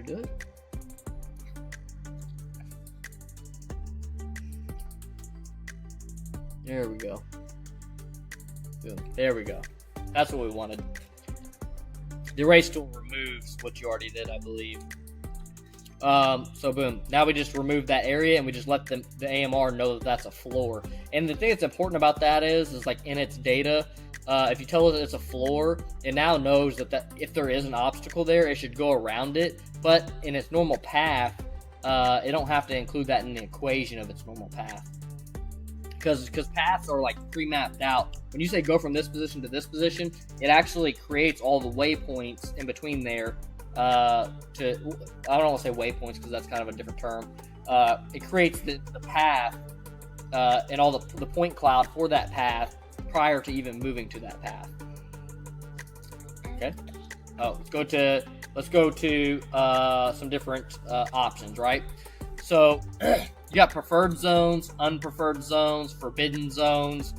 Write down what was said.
Do it. There we go. Boom. There we go. That's what we wanted. The erase tool removes what you already did, I believe. So boom. Now we just remove that area and we just let the AMR know that that's a floor. And the thing that's important about that is like in its data, if you tell it it's a floor, it now knows that if there is an obstacle there, it should go around it. But in its normal path, it don't have to include that in the equation of its normal path. Because paths are like pre-mapped out. When you say go from this position to this position, it actually creates all the waypoints in between there. I don't want to say waypoints because that's kind of a different term. It creates the path and all the point cloud for that path prior to even moving to that path. Okay. Oh, let's go to some different options, right? So you got preferred zones, unpreferred zones, forbidden zones.